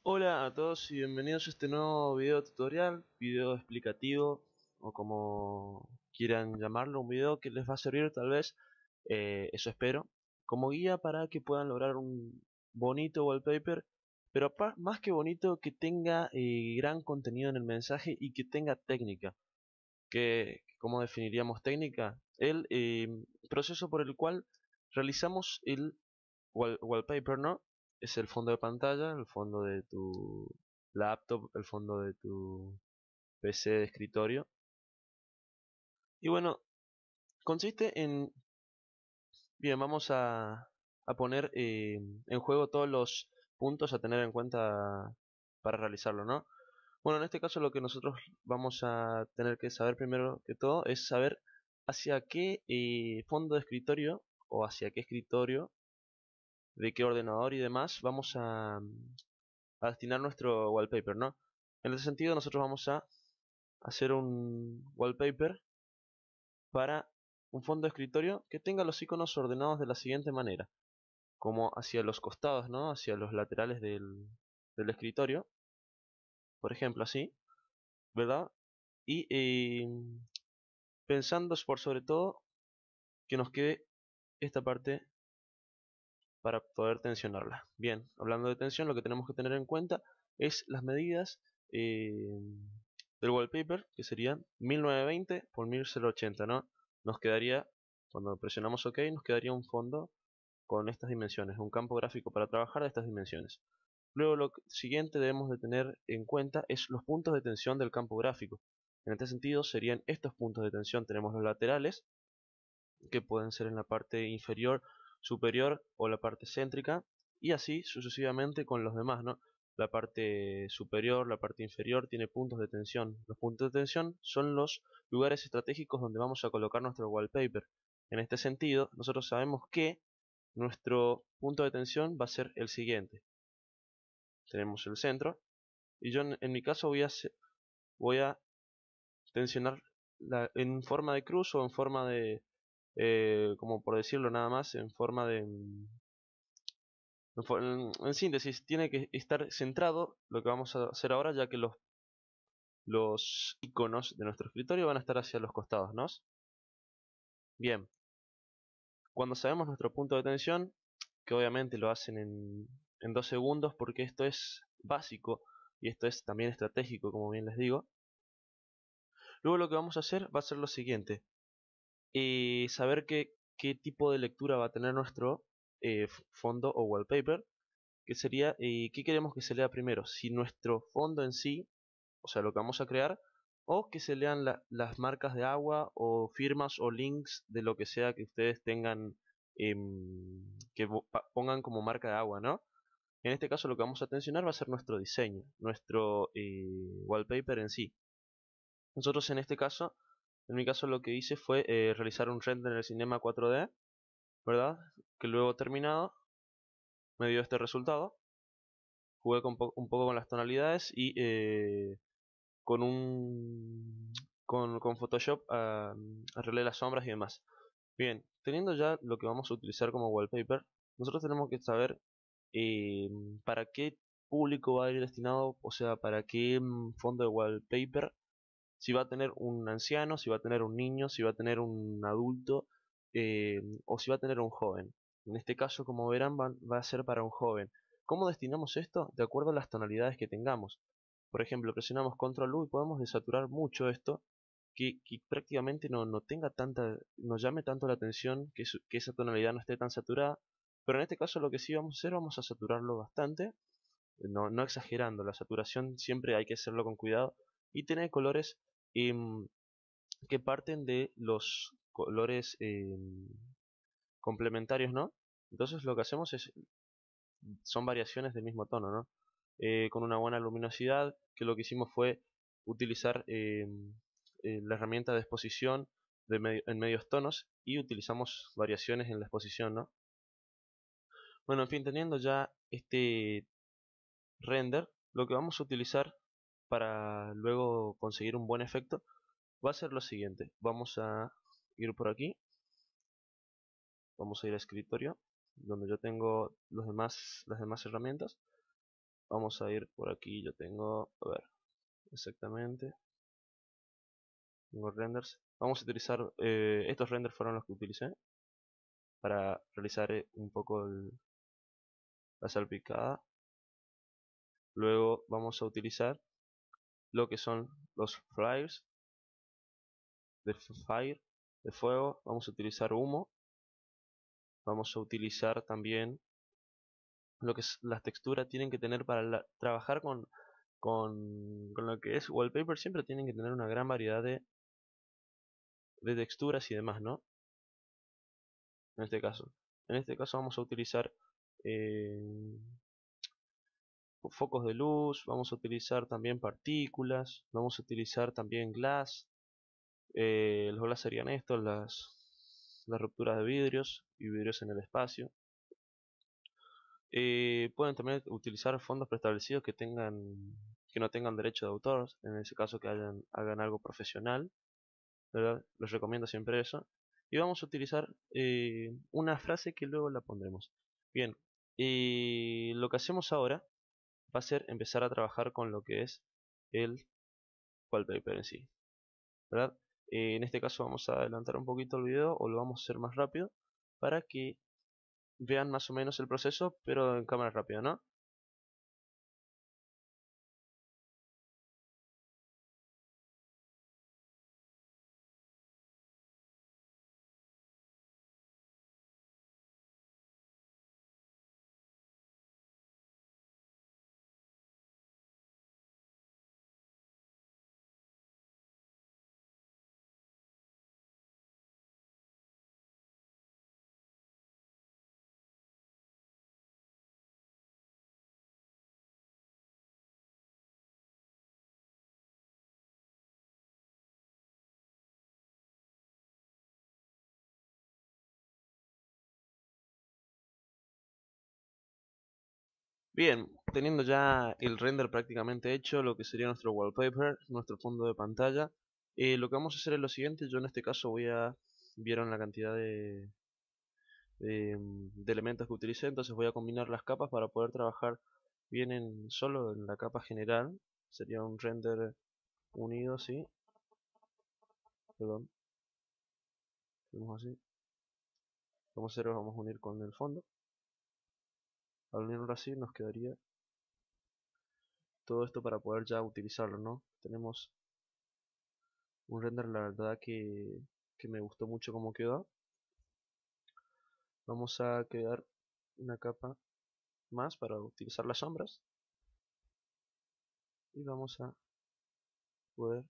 Hola a todos y bienvenidos a este nuevo video tutorial, video explicativo o como quieran llamarlo, un video que les va a servir tal vez, eso espero, como guía para que puedan lograr un bonito wallpaper, pero más que bonito, que tenga gran contenido en el mensaje y que tenga técnica. ¿Cómo definiríamos técnica? El proceso por el cual realizamos el wallpaper, ¿no? Es el fondo de pantalla, el fondo de tu laptop, el fondo de tu PC de escritorio. Y bueno, consiste en, bien, vamos a poner en juego todos los puntos a tener en cuenta para realizarlo, ¿no? Bueno, en este caso lo que nosotros vamos a tener que saber primero que todo es saber hacia qué fondo de escritorio o hacia qué escritorio, de qué ordenador y demás vamos a destinar nuestro wallpaper, ¿no? En ese sentido, nosotros vamos a hacer un wallpaper para un fondo de escritorio que tenga los iconos ordenados de la siguiente manera, como hacia los costados, ¿no? Hacia los laterales del escritorio, por ejemplo, así, ¿verdad? Y pensando por sobre todo que nos quede esta parte para poder tensionarla. Bien, hablando de tensión, lo que tenemos que tener en cuenta es las medidas eh, del wallpaper, que serían 1920 por 1080, ¿no? Nos quedaría, cuando presionamos OK, nos quedaría un fondo con estas dimensiones, un campo gráfico para trabajar de estas dimensiones. Luego lo siguiente debemos de tener en cuenta es los puntos de tensión del campo gráfico. En este sentido serían estos puntos de tensión. Tenemos los laterales, que pueden ser en la parte inferior, superior o la parte céntrica, y así sucesivamente con los demás, ¿no? La parte superior, la parte inferior tiene puntos de tensión. Los puntos de tensión son los lugares estratégicos donde vamos a colocar nuestro wallpaper. En este sentido, nosotros sabemos que nuestro punto de tensión va a ser el siguiente. Tenemos el centro, y yo en mi caso voy a tensionar en forma de cruz o en forma de, como por decirlo nada más, en forma de, en síntesis, tiene que estar centrado lo que vamos a hacer ahora, ya que los iconos de nuestro escritorio van a estar hacia los costados, ¿no? Bien, cuando sabemos nuestro punto de tensión, que obviamente lo hacen en 2 segundos, porque esto es básico y esto es también estratégico, como bien les digo. Luego lo que vamos a hacer va a ser lo siguiente: saber qué tipo de lectura va a tener nuestro fondo o wallpaper, que sería qué queremos que se lea primero, si nuestro fondo en sí, o sea, lo que vamos a crear, o que se lean las marcas de agua o firmas o links de lo que sea que ustedes tengan, que pongan como marca de agua, ¿no? En este caso lo que vamos a tensionar va a ser nuestro diseño, nuestro wallpaper en sí. Nosotros en este caso, en mi caso lo que hice fue realizar un render en el Cinema 4D, ¿verdad? Que luego terminado me dio este resultado. Jugué un poco con las tonalidades y con con Photoshop arreglé las sombras y demás. Bien, teniendo ya lo que vamos a utilizar como wallpaper, nosotros tenemos que saber eh, para qué público va a ir destinado, o sea, para qué fondo de wallpaper, si va a tener un anciano, si va a tener un niño, si va a tener un adulto, o si va a tener un joven. En este caso, como verán, va a ser para un joven. ¿Cómo destinamos esto? De acuerdo a las tonalidades que tengamos. Por ejemplo, presionamos Control U y podemos desaturar mucho esto, que prácticamente no tenga tanta, nos llame tanto la atención, que esa tonalidad no esté tan saturada. Pero en este caso lo que sí vamos a hacer, vamos a saturarlo bastante, no exagerando. La saturación siempre hay que hacerlo con cuidado y tener colores em, que parten de los colores complementarios, ¿no? Entonces lo que hacemos son variaciones del mismo tono, ¿no? Con una buena luminosidad, que lo que hicimos fue utilizar la herramienta de exposición en medios tonos y utilizamos variaciones en la exposición, ¿no? Bueno, en fin, teniendo ya este render, lo que vamos a utilizar para luego conseguir un buen efecto va a ser lo siguiente. Vamos a ir por aquí, vamos a ir a escritorio, donde yo tengo las demás herramientas. Vamos a ir por aquí, yo tengo, a ver, exactamente, tengo renders. Vamos a utilizar, estos renders fueron los que utilicé para realizar un poco la salpicada. Luego vamos a utilizar lo que son los flares de fire, de fuego. Vamos a utilizar humo. Vamos a utilizar también lo que es las texturas. Tienen que tener para trabajar con lo que es wallpaper, siempre tienen que tener una gran variedad de texturas y demás, ¿no? En este caso. En este caso vamos a utilizar eh, focos de luz, vamos a utilizar también partículas, vamos a utilizar también glass. Los glass serían estos, las rupturas de vidrios y vidrios en el espacio. Pueden también utilizar fondos preestablecidos que no tengan derecho de autor, en ese caso que hagan algo profesional, ¿verdad? Les recomiendo siempre eso. Y vamos a utilizar una frase que luego la pondremos. Bien, lo que hacemos ahora va a ser empezar a trabajar con lo que es el wallpaper en sí, ¿verdad? En este caso vamos a adelantar un poquito el video o lo vamos a hacer más rápido para que vean más o menos el proceso, pero en cámara rápida, ¿no? Bien, teniendo ya el render prácticamente hecho, lo que sería nuestro wallpaper, nuestro fondo de pantalla, lo que vamos a hacer es lo siguiente. Yo en este caso vieron la cantidad de elementos que utilicé, entonces voy a combinar las capas para poder trabajar bien solo en la capa general. Sería un render unido, sí, perdón, hacemos así. Vamos a hacer, vamos a unir con el fondo. Al unirlo así nos quedaría todo esto para poder ya utilizarlo, ¿no? Tenemos un render, la verdad que me gustó mucho cómo quedó. Vamos a crear una capa más para utilizar las sombras y vamos a poder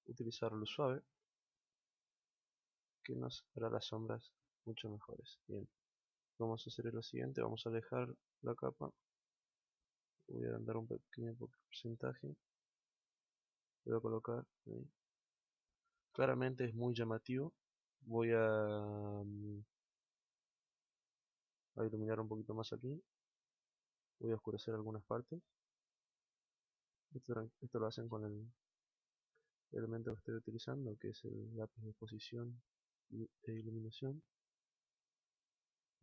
utilizar luz suave que nos hará las sombras mucho mejores. Bien, vamos a hacer lo siguiente, vamos a dejar la capa, voy a agrandar un pequeño porcentaje, voy a colocar ahí. Claramente es muy llamativo, voy a iluminar un poquito más aquí, voy a oscurecer algunas partes. Esto lo hacen con el elemento que estoy utilizando, que es el lápiz de exposición e iluminación.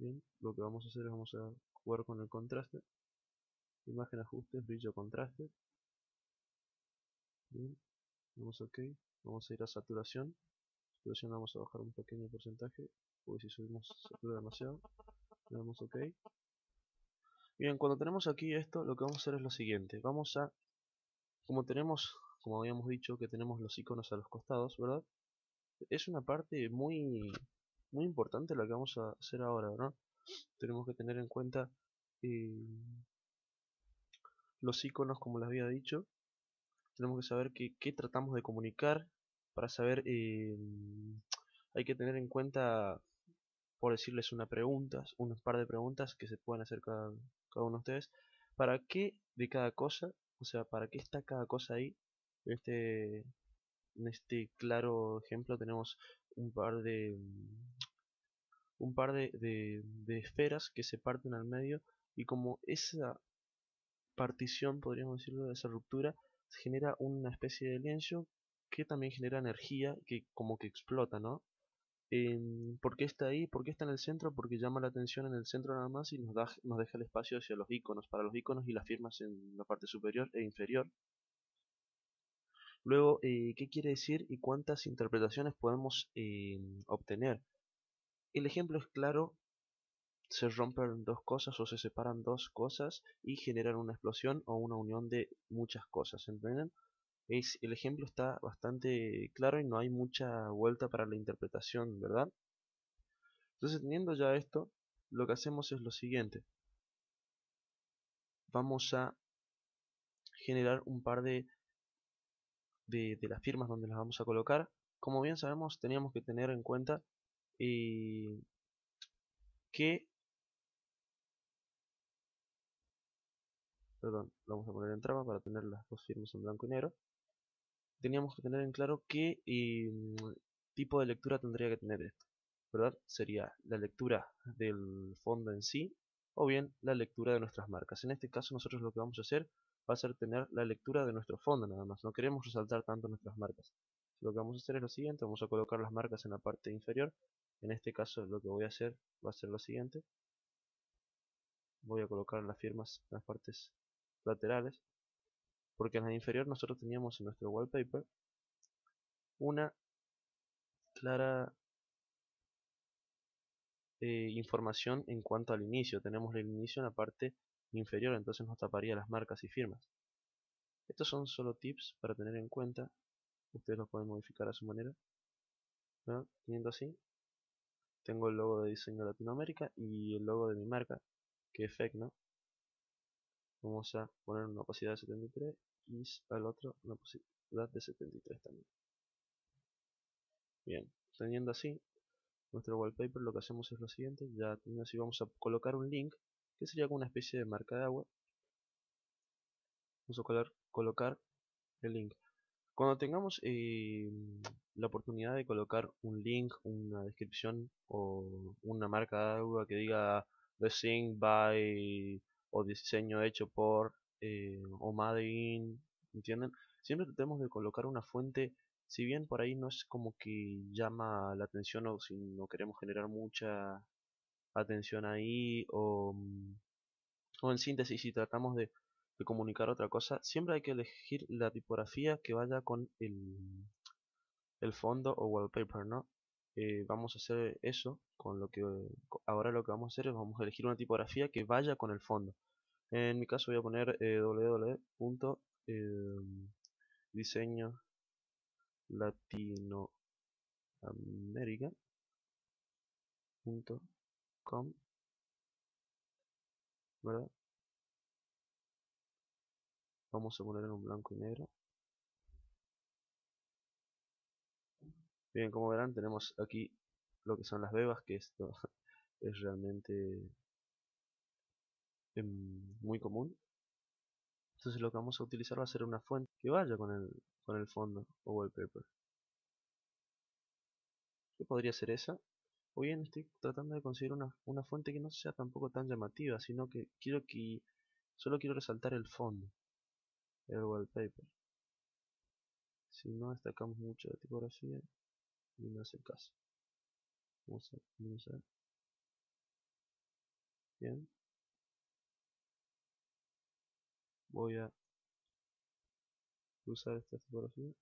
Bien, lo que vamos a hacer es vamos a jugar con el contraste, imagen, ajustes, brillo, contraste. Bien, vamos a OK, vamos a ir a saturación. Saturación vamos a bajar un pequeño porcentaje, porque si subimos satura demasiado. Le damos OK. Bien, cuando tenemos aquí esto, lo que vamos a hacer es lo siguiente. Como habíamos dicho, que tenemos los iconos a los costados, ¿verdad? Es una parte muy importante la que vamos a hacer ahora, ¿no? Tenemos que tener en cuenta eh, los iconos, como les había dicho. Tenemos que saber qué tratamos de comunicar para saber, hay que tener en cuenta, por decirles un par de preguntas que se pueden hacer cada uno de ustedes. ¿Para qué de cada cosa? O sea, ¿para qué está cada cosa ahí? En este claro ejemplo tenemos un par de esferas que se parten al medio, y como esa partición, podríamos decirlo, de esa ruptura, genera una especie de lienzo que también genera energía que como que explota, ¿no? ¿Por qué está ahí? ¿Por qué está en el centro? Porque llama la atención en el centro nada más y nos deja el espacio hacia los iconos, para los iconos y las firmas en la parte superior e inferior. Luego, ¿qué quiere decir y cuántas interpretaciones podemos obtener? El ejemplo es claro: se rompen dos cosas o se separan dos cosas y generan una explosión o una unión de muchas cosas, ¿entienden? El ejemplo está bastante claro y no hay mucha vuelta para la interpretación, ¿verdad? Entonces, teniendo ya esto, lo que hacemos es lo siguiente: vamos a generar un par de las firmas donde las vamos a colocar. Como bien sabemos, teníamos que tener en cuenta eh, que, perdón, lo vamos a poner en trama para tener las dos firmas en blanco y negro. Teníamos que tener en claro qué tipo de lectura tendría que tener esto, ¿verdad? Sería la lectura del fondo en sí o bien la lectura de nuestras marcas. En este caso nosotros lo que vamos a hacer va a ser tener la lectura de nuestro fondo nada más. No queremos resaltar tanto nuestras marcas. Lo que vamos a hacer es lo siguiente: vamos a colocar las marcas en la parte inferior. En este caso lo que voy a hacer va a ser lo siguiente: voy a colocar las firmas en las partes laterales, porque en la inferior nosotros teníamos en nuestro wallpaper una clara información en cuanto al inicio. Tenemos el inicio en la parte inferior, entonces nos taparía las marcas y firmas. Estos son solo tips para tener en cuenta. Ustedes los pueden modificar a su manera, ¿no? Teniendo así, tengo el logo de Diseño Latinoamérica y el logo de mi marca, que es FEC, ¿no? Vamos a poner una opacidad de 73 y al otro una opacidad de 73 también. Bien, teniendo así nuestro wallpaper, lo que hacemos es lo siguiente: ya teniendo así, vamos a colocar un link que sería como una especie de marca de agua. Vamos a colocar el link. Cuando tengamos la oportunidad de colocar un link, una descripción o una marca de agua que diga Design by o diseño hecho por o Made in, ¿entienden? Siempre tratemos de colocar una fuente, si bien por ahí no es como que llama la atención o si no queremos generar mucha atención ahí o en síntesis, si tratamos de comunicar otra cosa, siempre hay que elegir la tipografía que vaya con el fondo o wallpaper, ¿no? Vamos a hacer eso con lo que ahora lo que vamos a hacer es vamos a elegir una tipografía que vaya con el fondo. En mi caso voy a poner www.diseño latinoamerica.com, ¿verdad? Vamos a poner en un blanco y negro. Bien, como verán, tenemos aquí lo que son las bebas, que esto es realmente muy común. Entonces lo que vamos a utilizar va a ser una fuente que vaya con el fondo o wallpaper. ¿Qué podría ser esa? O bien estoy tratando de conseguir una fuente que no sea tampoco tan llamativa, sino que solo quiero resaltar el fondo, el wallpaper. Si no destacamos mucho la tipografía, y no hace caso. Vamos a minimizar. Bien. Voy a usar esta tipografía.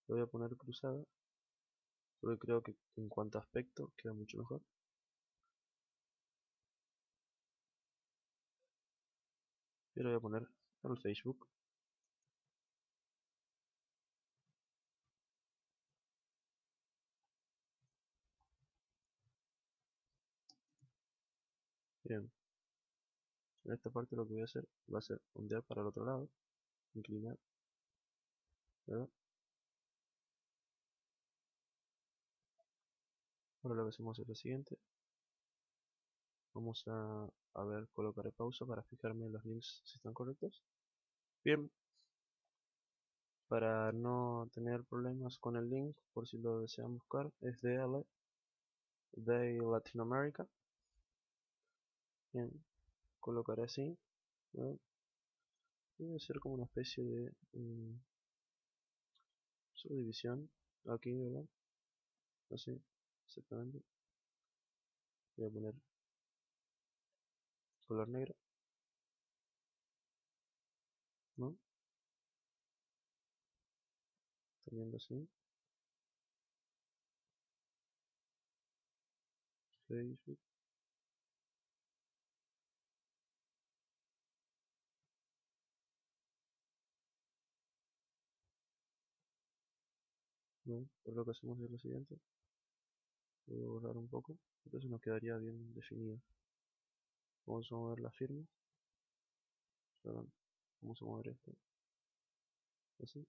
Lo voy a poner cruzada, porque creo que en cuanto a aspecto queda mucho mejor. Y lo voy a poner al Facebook. Bien. En esta parte lo que voy a hacer va a ser ondear para el otro lado, inclinar, ¿verdad? Ahora lo que hacemos es lo siguiente: vamos a ver, colocaré pausa para fijarme en los links si están correctos. Bien, para no tener problemas con el link, por si lo desean buscar, es de Latinoamérica. Bien, colocaré así, ¿verdad? Debe ser como una especie de subdivisión, aquí, ¿verdad? Así, exactamente. Voy a poner color negro, ¿no? Teniendo así, Facebook, ¿no? Por lo que hacemos es lo siguiente, voy a borrar un poco, entonces nos quedaría bien definido. Vamos a mover la firma, perdón, vamos a mover esto, así.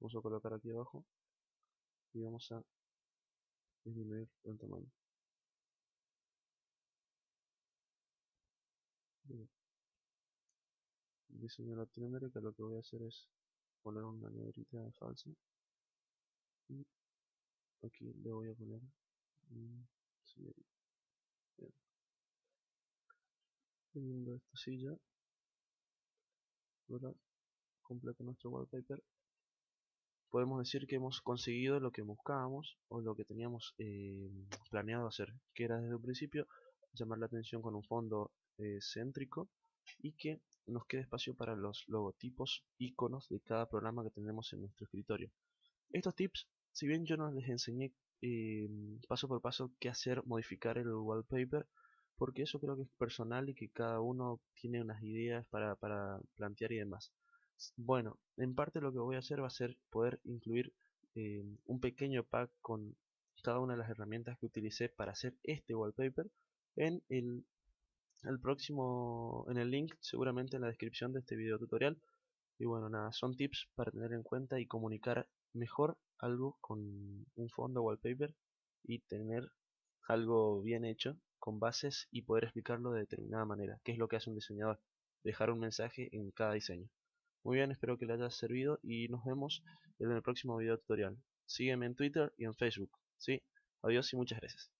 Vamos a colocar aquí abajo y vamos a disminuir el tamaño. Bien. Diseño Latinoamérica, lo que voy a hacer es poner una negrita falsa y aquí le voy a poner señorita. Bien. Teniendo esta silla, ¿verdad? Completo nuestro wallpaper. Podemos decir que hemos conseguido lo que buscábamos o lo que teníamos planeado hacer, que era desde un principio llamar la atención con un fondo céntrico y que nos quede espacio para los logotipos, iconos de cada programa que tenemos en nuestro escritorio. Estos tips, si bien yo no les enseñé paso por paso qué hacer, modificar el wallpaper, porque eso creo que es personal y que cada uno tiene unas ideas para plantear y demás. Bueno, en parte lo que voy a hacer va a ser poder incluir un pequeño pack con cada una de las herramientas que utilicé para hacer este wallpaper en el próximo, en el link seguramente en la descripción de este video tutorial. Y bueno, nada, son tips para tener en cuenta y comunicar mejor algo con un fondo wallpaper y tener algo bien hecho con bases y poder explicarlo de determinada manera, que es lo que hace un diseñador, dejar un mensaje en cada diseño. Muy bien, espero que les haya servido y nos vemos en el próximo video tutorial. Sígueme en Twitter y en Facebook. ¿Sí? Adiós y muchas gracias.